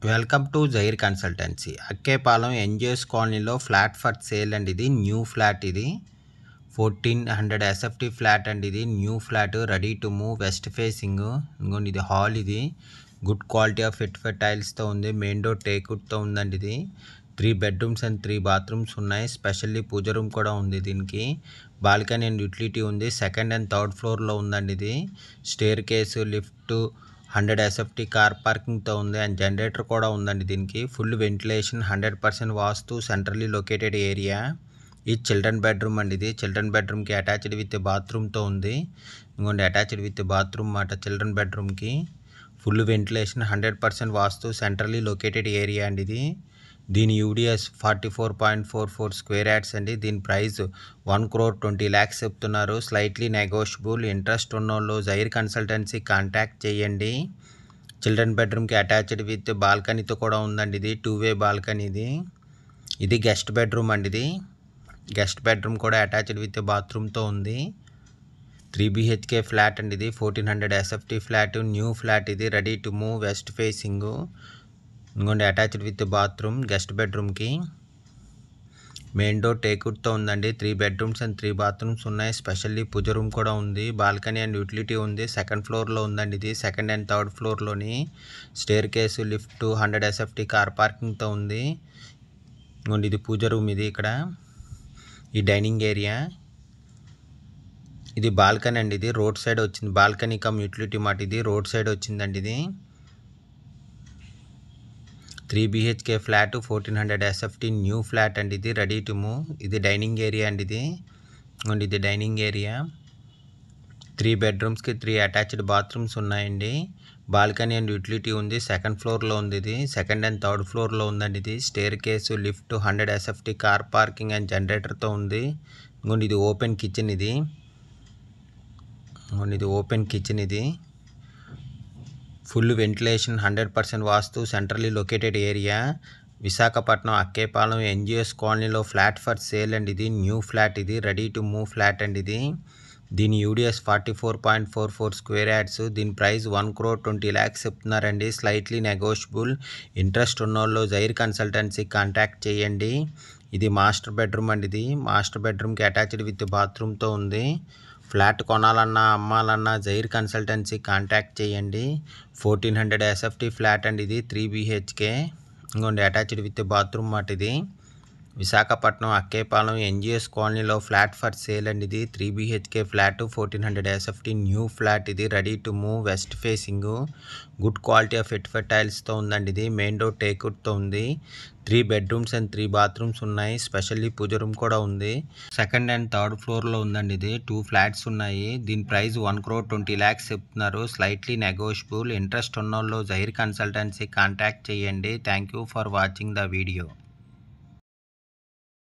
Welcome to Jair consultancy. Akkayyapalem NGS కాలనీలో flat for sale అండి. ఇది న్యూ ఫ్లాట్. ఇది 1400 ఎస్ఎఫ్టీ ఫ్లాట్ అండి. ఇది new flat, ready to move, west facing. ఇంకోండి ఇది హాల్. ఇది గుడ్ క్వాలిటీ ఆఫ్ ఫిట్ టైల్స్తో ఉంది. మెయిన్ డోర్ టేక్వుడ్తో ఉందండి. ఇది 3 బెడ్రూమ్స్ అండ్ 3 బాత్రూమ్స్ ఉన్నాయి. స్పెషల్లీ పూజ రూమ్ కూడా ఉంది. దీనికి బాల్కనీ అండ్ యూటిలిటీ ఉంది. సెకండ్ అండ్ థర్డ్ ఫ్లోర్లో ఉందండి. ఇది staircase, lift, 100 SFT car పార్కింగ్తో ఉంది అండ్ జనరేటర్ కూడా ఉందండి. దీనికి full ventilation, 100% vastu, centrally located area. ఈ చిల్డ్రన్ బెడ్రూమ్ అండి. ఇది చిల్డ్రన్ బెడ్రూమ్కి అటాచ్డ్ విత్ బాత్రూమ్తో ఉంది. ఇంకోండి అటాచ్డ్ విత్ బాత్రూమ్ మాట చిల్డ్రన్ బెడ్రూమ్కి. Full ventilation, 100% vastu, centrally located area అండి. ఇది దీని యూడిఎస్ 44.44 స్క్వేర్ యార్డ్స్ అండి. దీని ప్రైస్ 1,20,00,000 చెప్తున్నారు. Slightly negotiable. ఇంట్రెస్ట్ ఉన్నోళ్ళు జైర్ కన్సల్టెన్సీ కాంటాక్ట్ చేయండి. చిల్డ్రన్ బెడ్రూమ్కి అటాచ్డ్ విత్ బాల్కనీతో కూడా ఉందండి. ఇది 2-వే బాల్కనీ. ఇది గెస్ట్ బెడ్రూమ్ అండి. ఇది గెస్ట్ బెడ్రూమ్ కూడా అటాచ్డ్ విత్ బాత్రూమ్తో ఉంది. 3 BHK ఫ్లాట్ అండి. ఇది 1400 ఎస్ఎఫ్టీ ఫ్లాట్, న్యూ ఫ్లాట్. ఇది ready to move, west facing. ఇంకోండి అటాచ్డ్ విత్ బాత్రూమ్. గెస్ట్ బెడ్రూమ్కి మెయిన్ డోర్ టేక్వుడ్తో ఉందండి. 3 బెడ్రూమ్స్ అండ్ 3 బాత్రూమ్స్ ఉన్నాయి. స్పెషల్లీ పూజ రూమ్ కూడా ఉంది. బాల్కనీ అండ్ యూటిలిటీ ఉంది. సెకండ్ ఫ్లోర్లో ఉందండి. ఇది సెకండ్ అండ్ థర్డ్ ఫ్లోర్లోని staircase, lift, 100 SFT car పార్కింగ్తో ఉంది. ఇంకోండి ఇది పూజ రూమ్. ఇది ఇక్కడ ఈ డైనింగ్ ఏరియా. ఇది బాల్కనీ అండి. ఇది రోడ్ సైడ్ వచ్చింది. బాల్కనీ కమ్ యూటిలిటీ మాట. ఇది రోడ్ సైడ్ వచ్చిందండి. ఇది 3 BHK flat, 1400 SFT new flat అండి. ఇది రెడీ టు మూవ్. ఇది డైనింగ్ ఏరియా అండి. ఇది డైనింగ్ ఏరియా. 3 బెడ్రూమ్స్కి 3 అటాచ్డ్ బాత్రూమ్స్ ఉన్నాయండి. బాల్కనీ అండ్ యూటిలిటీ ఉంది. సెకండ్ ఫ్లోర్లో ఉంది. ఇది సెకండ్ అండ్ థర్డ్ ఫ్లోర్లో ఉందండి. ఇది staircase, lift, 100 SFT car parking and జనరేటర్తో ఉంది. ఇంకోండి ఇది ఓపెన్ కిచెన్. ఇది ఓపెన్ కిచెన్. ఇది full ventilation, 100% vastu, centrally located area. Visakhapatnam Akkayyapalem NGS కాలనీలో ఫ్లాట్ ఫర్ సేల్ అండి. ఇది న్యూ ఫ్లాట్. ఇది రెడీ టు మూవ్ ఫ్లాట్ అండి. ఇది దీని యూడిఎస్ 44.44 స్క్వేర్ యార్డ్స్. దీని ప్రైస్ 1,20,00,000 చెప్తున్నారండి. Slightly negotiable. ఇంట్రెస్ట్ ఉన్నోళ్ళు జైర్ కన్సల్టెన్సీ కాంటాక్ట్ చేయండి. ఇది మాస్టర్ బెడ్రూమ్ అండి. ఇది మాస్టర్ బెడ్రూమ్కి అటాచ్డ్ విత్ బాత్రూమ్తో ఉంది. ఫ్లాట్ కొనాలన్నా అమ్మాలన్నా జైర్ కన్సల్టెన్సీ కాంటాక్ట్ చేయండి. 1400 ఎస్ఎఫ్టీ ఫ్లాట్ అండి. ఇది 3 BHK. ఇంకోండి అటాచ్డ్ విత్ బాత్రూమ్ మాట. ఇది విశాఖపట్నం అక్కేపాలెం ఎన్జిఎస్ కాలనీలో ఫ్లాట్ ఫర్ సేల్ అండి. ఇది 3 BHK flat, 1400 SFT new flat. ఇది ready to move, west facing. Good quality of fit టైల్స్తో ఉందండి. ఇది మెయిన్ డోర్ టేక్వుడ్తో ఉంది. 3 బెడ్రూమ్స్ అండ్ 3 బాత్రూమ్స్ ఉన్నాయి. స్పెషల్లీ పూజ రూమ్ కూడా ఉంది. సెకండ్ అండ్ థర్డ్ ఫ్లోర్లో ఉందండి. ఇది 2 ఫ్లాట్స్ ఉన్నాయి. దీని ప్రైస్ 1,20,00,000 చెప్తున్నారు. Slightly negotiable. ఇంట్రెస్ట్ ఉన్నోళ్ళు జైర్ కన్సల్టెన్సీ కాంటాక్ట్ చేయండి. Thank you for watching the video.